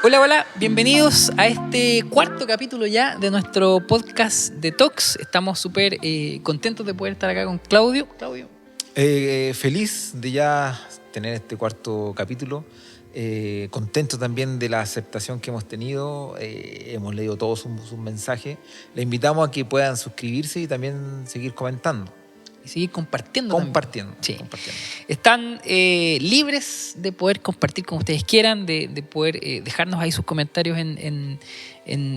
Hola, hola, bienvenidos a este cuarto capítulo ya de nuestro podcast de Talks. Estamos súper contentos de poder estar acá con Claudio. Claudio. Feliz de ya tener este cuarto capítulo. Contento también de la aceptación que hemos tenido. Hemos leído todos sus mensajes. Les invitamos a que puedan suscribirse y también seguir comentando. Y seguir compartiendo. Sí. Compartiendo. Están libres de poder compartir como ustedes quieran, de poder dejarnos ahí sus comentarios en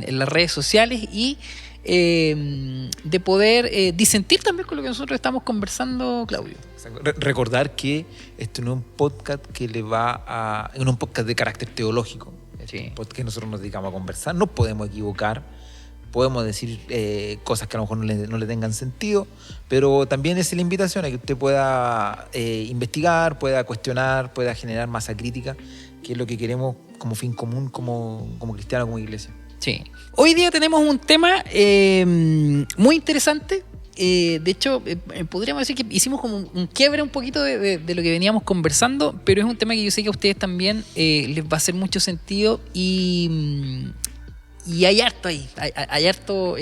las redes sociales y de poder disentir también con lo que nosotros estamos conversando, Claudio. Recordar que esto no es un podcast que le va a... Es un podcast de carácter teológico. Sí. Porque nosotros nos dedicamos a conversar. No podemos equivocar. Podemos decir cosas que a lo mejor no le tengan sentido, pero también es la invitación a que usted pueda investigar, pueda cuestionar, pueda generar masa crítica, que es lo que queremos como fin común, como cristiano, como iglesia. Sí. Hoy día tenemos un tema muy interesante. De hecho, podríamos decir que hicimos como un quiebre un poquito de lo que veníamos conversando, pero es un tema que yo sé que a ustedes también les va a hacer mucho sentido y hay harto ahí, hay harto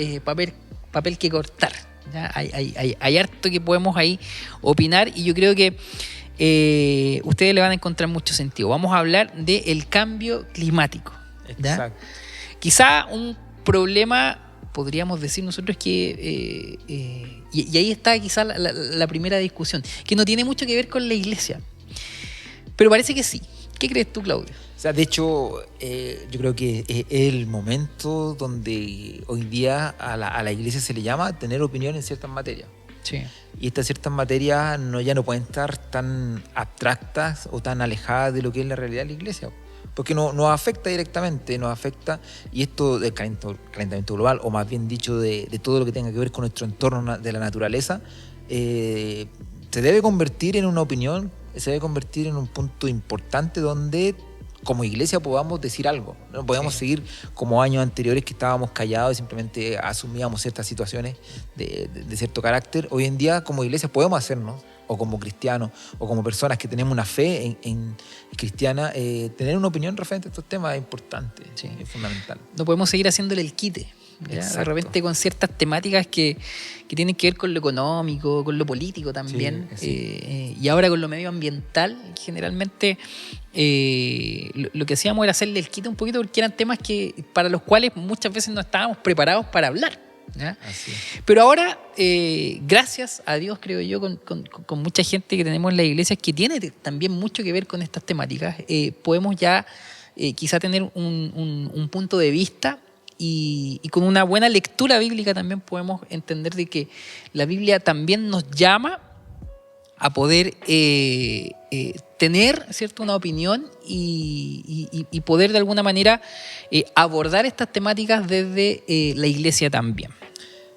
papel que cortar, ¿ya? Hay harto que podemos ahí opinar y yo creo que ustedes le van a encontrar mucho sentido. Vamos a hablar del cambio climático, ¿ya? Exacto. Quizá un problema, podríamos decir nosotros que, y ahí está quizá la primera discusión, que no tiene mucho que ver con la iglesia, pero parece que sí. ¿Qué crees tú, Claudio? O sea, de hecho, yo creo que es el momento donde hoy día a la iglesia se le llama tener opinión en ciertas materias. Sí. Y estas ciertas materias ya no pueden estar tan abstractas o tan alejadas de lo que es la realidad de la iglesia. Porque nos afecta directamente, nos afecta, y esto del calentamiento global, o más bien dicho, de todo lo que tenga que ver con nuestro entorno de la naturaleza, se debe convertir en una opinión, se debe convertir en un punto importante donde como iglesia podamos decir algo. No podemos seguir como años anteriores que estábamos callados y simplemente asumíamos ciertas situaciones de cierto carácter. Hoy en día como iglesia podemos hacernos, o como cristianos, o como personas que tenemos una fe en cristiana, tener una opinión referente a estos temas es importante, es fundamental. No podemos seguir haciéndole el quite. De repente con ciertas temáticas que tienen que ver con lo económico, con lo político también, y ahora con lo medioambiental. Generalmente lo que hacíamos era hacerle el quite un poquito porque eran temas para los cuales muchas veces no estábamos preparados para hablar, ¿ya? Así es. Pero ahora, gracias a Dios, creo yo, con mucha gente que tenemos en la iglesia que tiene también mucho que ver con estas temáticas, podemos ya quizá tener un punto de vista. Y con una buena lectura bíblica también podemos entender de que la Biblia también nos llama a poder tener, ¿cierto?, una opinión y poder de alguna manera abordar estas temáticas desde la iglesia también.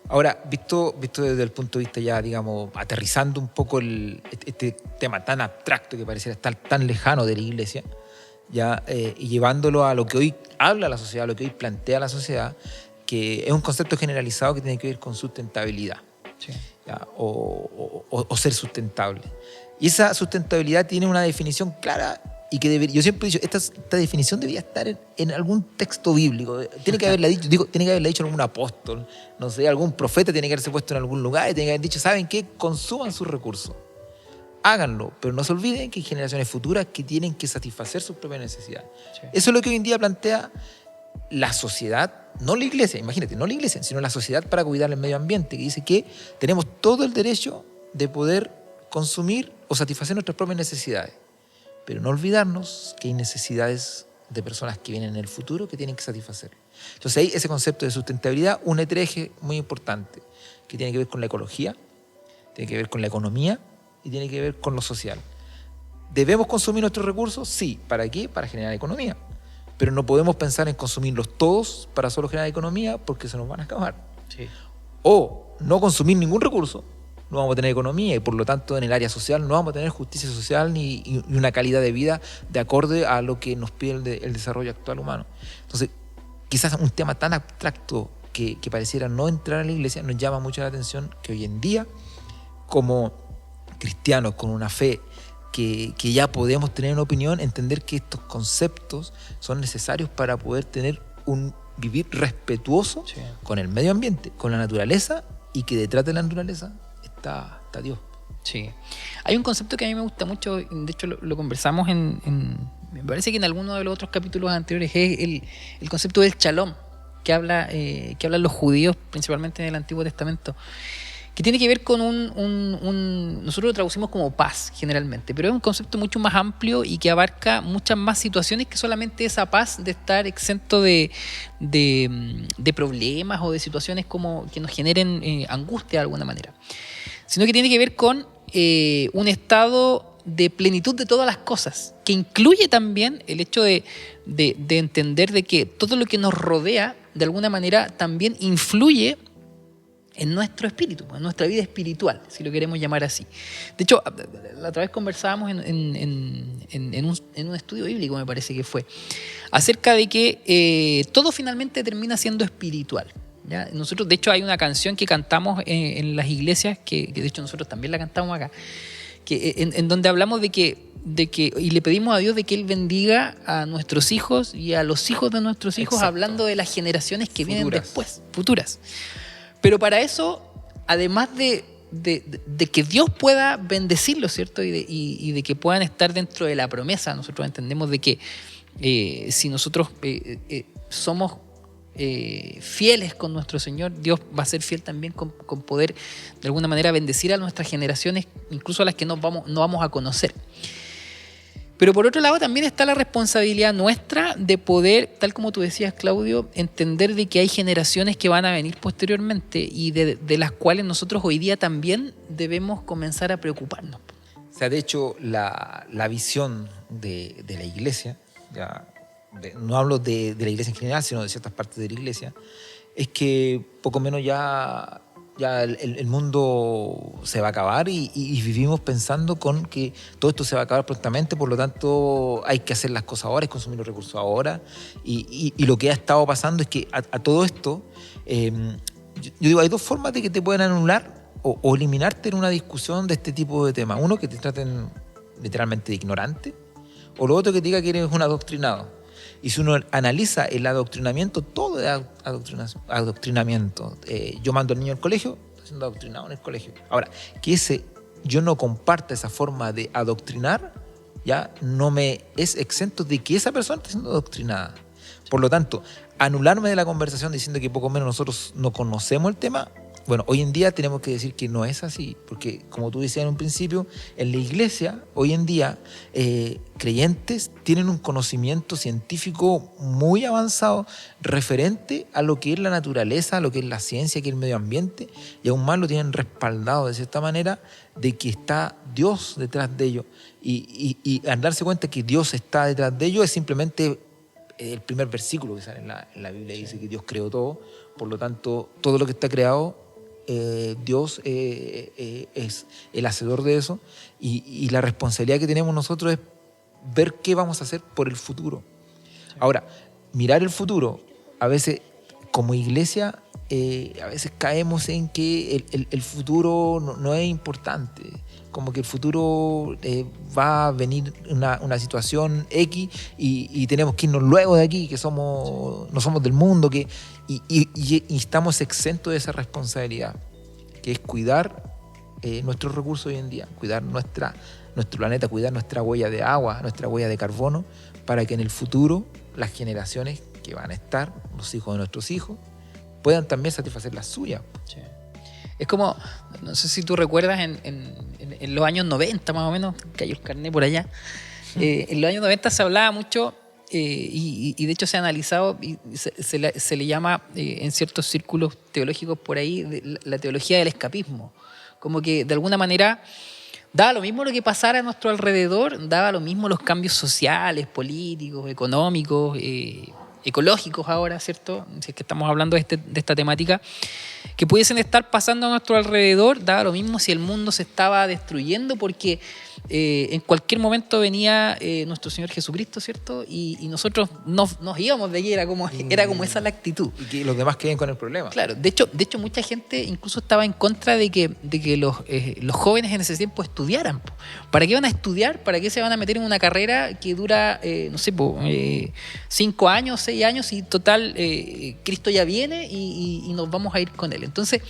Ahora, visto desde el punto de vista ya, digamos, aterrizando un poco este tema tan abstracto que pareciera estar tan lejano de la iglesia, ya, y llevándolo a lo que hoy habla la sociedad, a lo que hoy plantea la sociedad, que es un concepto generalizado que tiene que ver con sustentabilidad, ¿ya? O ser sustentable. Y esa sustentabilidad tiene una definición clara y que yo siempre he dicho, esta definición debería estar en algún texto bíblico. Tiene que haberla dicho algún apóstol, no sé, algún profeta tiene que haberse puesto en algún lugar y tiene que haber dicho, ¿saben qué? Consuman sus recursos. Háganlo, pero no se olviden que hay generaciones futuras que tienen que satisfacer sus propias necesidades. Sí. Eso es lo que hoy en día plantea la sociedad, no la iglesia, imagínate, no la iglesia, sino la sociedad para cuidar el medio ambiente, que dice que tenemos todo el derecho de poder consumir o satisfacer nuestras propias necesidades, pero no olvidarnos que hay necesidades de personas que vienen en el futuro que tienen que satisfacer. Entonces ahí ese concepto de sustentabilidad une tres ejes muy importantes, que tiene que ver con la ecología, tiene que ver con la economía, y tiene que ver con lo social. ¿Debemos consumir nuestros recursos? Sí. ¿Para qué? Para generar economía. Pero no podemos pensar en consumirlos todos para solo generar economía porque se nos van a acabar. Sí. O no consumir ningún recurso, no vamos a tener economía y por lo tanto en el área social no vamos a tener justicia social ni una calidad de vida de acorde a lo que nos pide el desarrollo actual humano. Entonces, quizás un tema tan abstracto que pareciera no entrar a la iglesia nos llama mucho la atención que hoy en día, como cristianos con una fe que ya podemos tener una opinión, entender que estos conceptos son necesarios para poder tener un vivir respetuoso con el medio ambiente, con la naturaleza, y que detrás de la naturaleza está Dios. Sí. Hay un concepto que a mí me gusta mucho, de hecho lo conversamos me parece que en alguno de los otros capítulos anteriores, es el concepto del shalom, que hablan los judíos, principalmente en el Antiguo Testamento, que tiene que ver con nosotros lo traducimos como paz generalmente, pero es un concepto mucho más amplio y que abarca muchas más situaciones que solamente esa paz de estar exento de problemas o de situaciones como que nos generen angustia de alguna manera, sino que tiene que ver con un estado de plenitud de todas las cosas, que incluye también el hecho de entender de que todo lo que nos rodea de alguna manera también influye en nuestro espíritu, en nuestra vida espiritual, si lo queremos llamar así. De hecho, la otra vez conversábamos en un estudio bíblico, me parece que fue, acerca de que todo finalmente termina siendo espiritual, ¿ya? Nosotros, de hecho, hay una canción que cantamos en las iglesias, que de hecho nosotros también la cantamos acá, que en donde hablamos de que y le pedimos a Dios de que Él bendiga a nuestros hijos y a los hijos de nuestros hijos. Exacto. Hablando de las generaciones que vienen después, futuras. Pero para eso, además de que Dios pueda bendecirlos, ¿cierto? Y de que puedan estar dentro de la promesa, nosotros entendemos de que si nosotros somos fieles con nuestro Señor, Dios va a ser fiel también con poder de alguna manera bendecir a nuestras generaciones, incluso a las que no vamos a conocer. Pero por otro lado también está la responsabilidad nuestra de poder, tal como tú decías, Claudio, entender de que hay generaciones que van a venir posteriormente y de las cuales nosotros hoy día también debemos comenzar a preocuparnos. O sea, de hecho, la visión de la iglesia, no hablo de la iglesia en general, sino de ciertas partes de la iglesia, es que poco menos ya el mundo se va a acabar y vivimos pensando con que todo esto se va a acabar prontamente, por lo tanto hay que hacer las cosas ahora, es consumir los recursos ahora, y lo que ha estado pasando es que a todo esto, yo digo, hay dos formas de que te pueden anular o eliminarte en una discusión de este tipo de temas. Uno, que te traten literalmente de ignorante, o lo otro, que te diga que eres un adoctrinado. Y si uno analiza el adoctrinamiento, todo es adoctrinamiento. Yo mando al niño al colegio, está siendo adoctrinado en el colegio. Ahora, que yo no comparta esa forma de adoctrinar, ya no me es exento de que esa persona está siendo adoctrinada. Por lo tanto, anularme de la conversación diciendo que poco menos nosotros no conocemos el tema, bueno, hoy en día tenemos que decir que no es así, porque como tú decías en un principio, en la iglesia, hoy en día, creyentes tienen un conocimiento científico muy avanzado referente a lo que es la naturaleza, a lo que es la ciencia, que es el medio ambiente, y aún más lo tienen respaldado de cierta manera de que está Dios detrás de ello. Y al darse cuenta que Dios está detrás de ello es simplemente el primer versículo que sale en la Biblia, dice que Dios creó todo, por lo tanto, todo lo que está creado, Dios es el hacedor de eso, y la responsabilidad que tenemos nosotros es ver qué vamos a hacer por el futuro. Sí. Ahora, mirar el futuro, a veces como iglesia, a veces caemos en que el futuro no es importante, como que el futuro va a venir una situación X y tenemos que irnos luego de aquí, que no somos del mundo, y estamos exentos de esa responsabilidad, que es cuidar nuestros recursos hoy en día, cuidar nuestro planeta, cuidar nuestra huella de agua, nuestra huella de carbono, para que en el futuro las generaciones que van a estar, los hijos de nuestros hijos, puedan también satisfacer las suyas. Sí. Es como, no sé si tú recuerdas, en los años 90 más o menos, cayó el carnet por allá, en los años 90 se hablaba mucho, y de hecho se ha analizado, y se le llama en ciertos círculos teológicos por ahí, la teología del escapismo. Como que de alguna manera daba lo mismo lo que pasara a nuestro alrededor, daba lo mismo los cambios sociales, políticos, económicos, ecológicos ahora, ¿cierto? Si es que estamos hablando de esta temática, que pudiesen estar pasando a nuestro alrededor, daba lo mismo si el mundo se estaba destruyendo, porque en cualquier momento venía nuestro Señor Jesucristo, ¿cierto? Y nosotros nos íbamos de allí, era como esa la actitud. Y que los demás queden con el problema. Claro, de hecho mucha gente incluso estaba en contra de que los jóvenes en ese tiempo estudiaran. ¿Para qué van a estudiar? ¿Para qué se van a meter en una carrera que dura, 5 años, 6 años y total, Cristo ya viene y nos vamos a ir con Él? Entonces,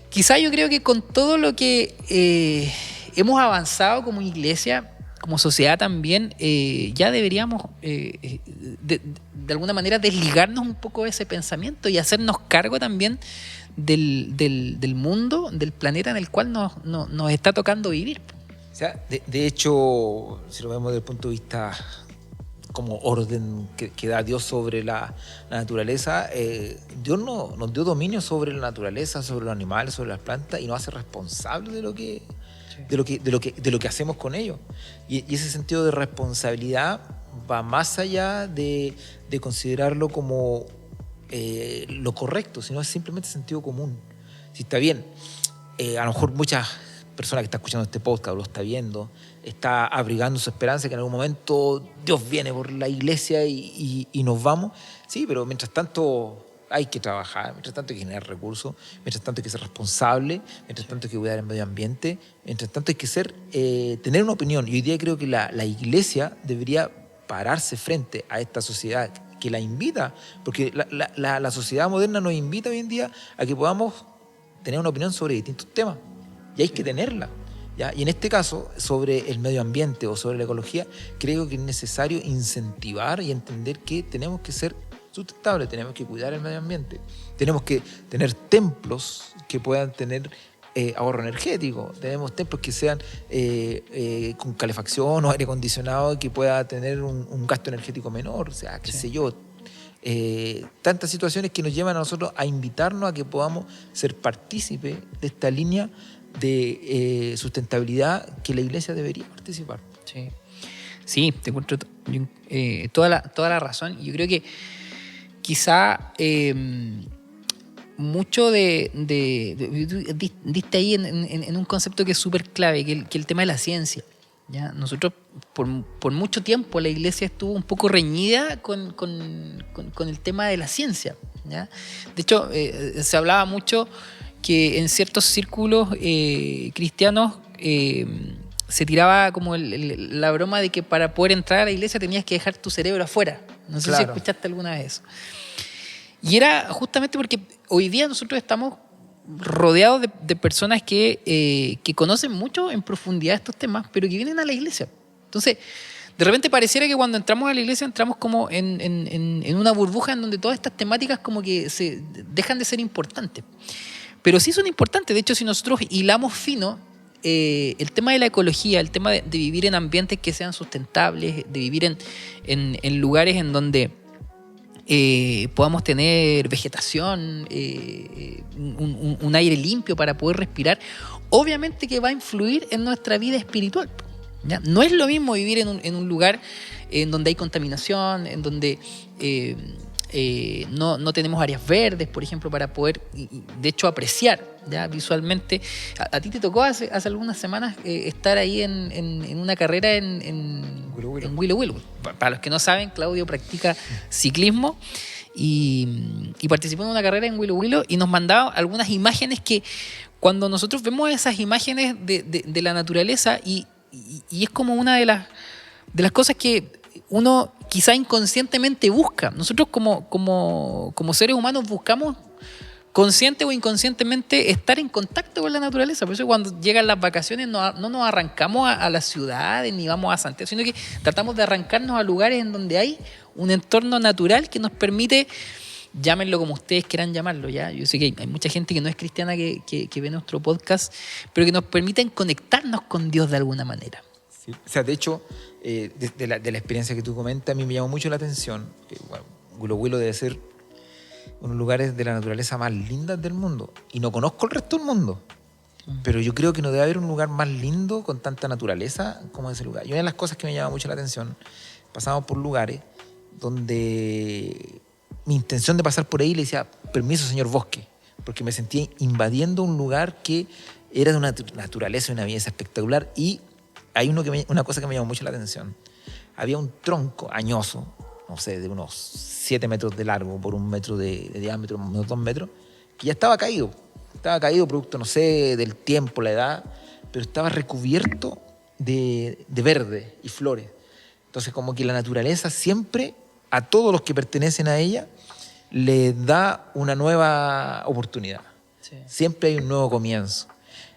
quizá yo creo que con todo lo que hemos avanzado como iglesia, como sociedad también, ya deberíamos de alguna manera desligarnos un poco de ese pensamiento y hacernos cargo también del mundo, del planeta en el cual nos está tocando vivir. O sea, de hecho, si lo vemos desde el punto de vista como orden que da Dios sobre la naturaleza, Dios nos dio dominio sobre la naturaleza, sobre los animales, sobre las plantas, y nos hace responsables de lo que hacemos con ellos. Y ese sentido de responsabilidad va más allá de considerarlo como lo correcto, sino es simplemente sentido común. Si está bien, a lo mejor muchas personas que están escuchando este podcast o lo está viendo, está abrigando su esperanza que en algún momento Dios viene por la iglesia y nos vamos. Sí, pero mientras tanto hay que trabajar, mientras tanto hay que generar recursos, mientras tanto hay que ser responsable, mientras tanto hay que cuidar el medio ambiente, mientras tanto hay que tener una opinión. Y hoy día creo que la iglesia debería pararse frente a esta sociedad que la invita, porque la sociedad moderna nos invita hoy en día a que podamos tener una opinión sobre distintos temas, y hay que tenerla, ¿ya? Y en este caso, sobre el medio ambiente o sobre la ecología, creo que es necesario incentivar y entender que tenemos que ser sustentables, tenemos que cuidar el medio ambiente, tenemos que tener templos que puedan tener ahorro energético, tenemos templos que sean con calefacción o aire acondicionado, que pueda tener un gasto energético menor, o sea, qué sé yo. Tantas situaciones que nos llevan a nosotros a invitarnos a que podamos ser partícipes de esta línea de sustentabilidad que la iglesia debería participar. Sí, te encuentro toda la razón. Yo creo que quizá mucho diste ahí en un concepto que es súper clave, que el tema de la ciencia. ¿Ya? Nosotros por mucho tiempo la iglesia estuvo un poco reñida con el tema de la ciencia, ¿ya? De hecho, se hablaba mucho que en ciertos círculos cristianos se tiraba como la broma de que para poder entrar a la iglesia tenías que dejar tu cerebro afuera. No sé si escuchaste alguna vez eso. Y era justamente porque hoy día nosotros estamos rodeados de personas que conocen mucho en profundidad estos temas, pero que vienen a la iglesia. Entonces, de repente pareciera que cuando entramos a la iglesia entramos como en una burbuja en donde todas estas temáticas como que se dejan de ser importantes. Pero sí son importantes. De hecho, si nosotros hilamos fino, el tema de la ecología, el tema de vivir en ambientes que sean sustentables, de vivir en lugares en donde podamos tener vegetación, un aire limpio para poder respirar, obviamente que va a influir en nuestra vida espiritual, ¿ya? No es lo mismo vivir en un lugar en donde hay contaminación, en donde no tenemos áreas verdes, por ejemplo, para poder, de hecho, apreciar, ¿ya? Visualmente. A ti te tocó hace algunas semanas estar ahí en una carrera en Willow Willow. Para los que no saben, Claudio practica ciclismo y participó en una carrera en Willow Willow y nos mandaba algunas imágenes que cuando nosotros vemos esas imágenes de la naturaleza y es como una de las cosas que uno quizá inconscientemente busca. Nosotros como seres humanos buscamos consciente o inconscientemente estar en contacto con la naturaleza. Por eso cuando llegan las vacaciones no nos arrancamos a las ciudades ni vamos a Santiago, sino que tratamos de arrancarnos a lugares en donde hay un entorno natural que nos permite, llámenlo como ustedes quieran llamarlo, ¿ya? Yo sé que hay mucha gente que no es cristiana que ve nuestro podcast, pero que nos permiten conectarnos con Dios de alguna manera. Sí. O sea, de hecho, de la experiencia que tú comentas, a mí me llamó mucho la atención que, bueno, Willow Willow debe ser uno de los lugares de la naturaleza más lindas del mundo. Y no conozco el resto del mundo. Pero yo creo que no debe haber un lugar más lindo con tanta naturaleza como ese lugar. Y una de las cosas que me llama mucho la atención, pasamos por lugares donde mi intención de pasar por ahí le decía, permiso, señor Bosque, porque me sentía invadiendo un lugar que era de una naturaleza y una belleza espectacular. Y hay una cosa que me llamó mucho la atención. Había un tronco añoso, no sé, de unos 7 metros de largo por 1 metro de diámetro, unos 2 metros, que ya estaba caído. Estaba caído producto, no sé, del tiempo, la edad, pero estaba recubierto de verde y flores. Entonces, como que la naturaleza siempre, a todos los que pertenecen a ella, le da una nueva oportunidad. Sí. Siempre hay un nuevo comienzo.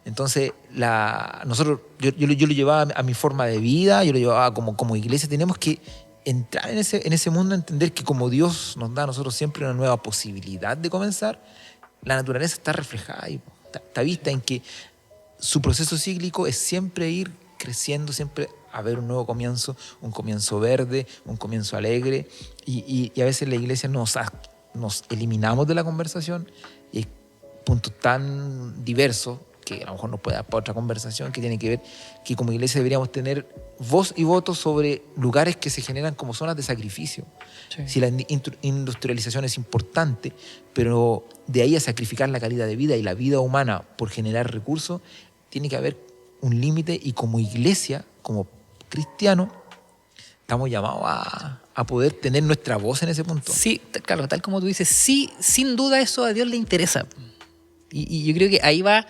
Entonces, yo lo llevaba a mi forma de vida, yo lo llevaba como iglesia. Tenemos que entrar en ese mundo, entender que como Dios nos da a nosotros siempre una nueva posibilidad de comenzar, la naturaleza está reflejada y está vista en que su proceso cíclico es siempre ir creciendo, siempre haber un nuevo comienzo, un comienzo verde, un comienzo alegre. Y a veces la iglesia nos eliminamos de la conversación y hay puntos tan diversos que a lo mejor nos puede dar para otra conversación, que tiene que ver que como iglesia deberíamos tener voz y voto sobre lugares que se generan como zonas de sacrificio. Sí. Si la industrialización es importante, pero de ahí a sacrificar la calidad de vida y la vida humana por generar recursos, tiene que haber un límite, y como iglesia, como cristianos, estamos llamados a poder tener nuestra voz en ese punto. Sí, claro, tal como tú dices, sí, sin duda eso a Dios le interesa. Y yo creo que ahí va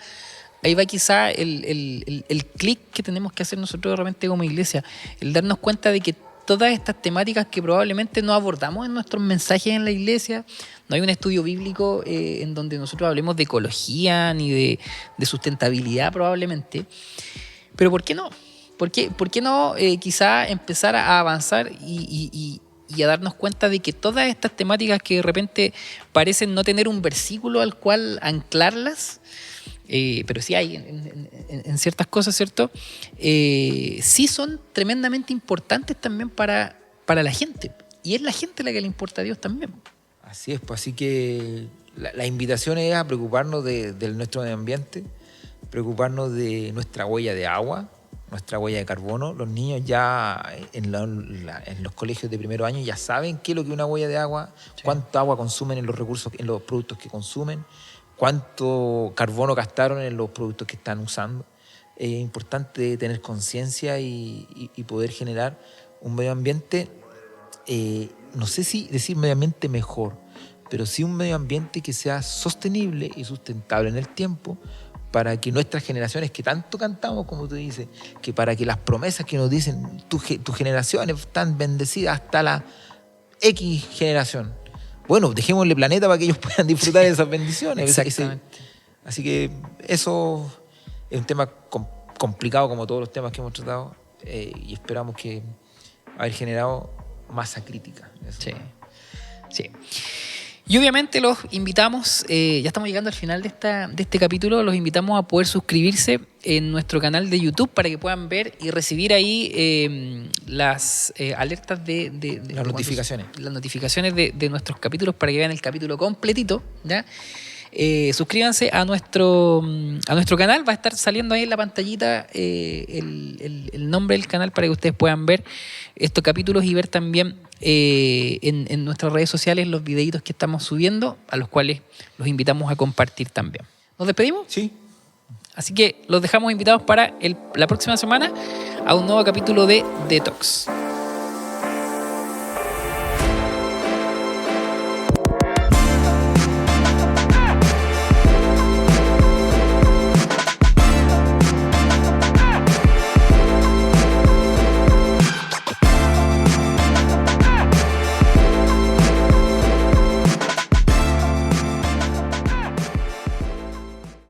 quizá el clic que tenemos que hacer nosotros realmente como iglesia, el darnos cuenta de que todas estas temáticas que probablemente no abordamos en nuestros mensajes en la iglesia, no hay un estudio bíblico en donde nosotros hablemos de ecología ni de sustentabilidad probablemente, pero ¿por qué no? ¿Por qué no quizá empezar a avanzar y a darnos cuenta de que todas estas temáticas que de repente parecen no tener un versículo al cual anclarlas, pero sí hay en ciertas cosas, ¿cierto? Sí son tremendamente importantes también para la gente. Y es la gente la que le importa a Dios también. Así es, pues así que la invitación es a preocuparnos de nuestro medio ambiente, preocuparnos de nuestra huella de agua, nuestra huella de carbono. Los niños ya en los colegios de primer año ya saben qué es lo que es una huella de agua, sí. Cuánta agua consumen en los recursos, en los productos que consumen, cuánto carbono gastaron en los productos que están usando. Es importante tener conciencia y poder generar un medio ambiente, no sé si decir medio ambiente mejor, pero sí un medio ambiente que sea sostenible y sustentable en el tiempo, para que nuestras generaciones que tanto cantamos, como tú dices, que para que las promesas que nos dicen tus generaciones están bendecidas hasta la X generación. Bueno, dejémosle planeta para que ellos puedan disfrutar de esas bendiciones. Exactamente. Así que eso es un tema complicado como todos los temas que hemos tratado, y esperamos que haber generado masa crítica. Eso. Sí, sí. Y obviamente los invitamos, ya estamos llegando al final de este capítulo, los invitamos a poder suscribirse en nuestro canal de YouTube para que puedan ver y recibir ahí las alertas de las notificaciones. Las notificaciones de nuestros capítulos, para que vean el capítulo completito, ¿ya? Suscríbanse a nuestro canal, va a estar saliendo ahí en la pantallita el nombre del canal para que ustedes puedan ver estos capítulos y ver también en nuestras redes sociales los videitos que estamos subiendo, a los cuales los invitamos a compartir también. ¿Nos despedimos? Sí. Así que los dejamos invitados para la próxima semana a un nuevo capítulo de Detox.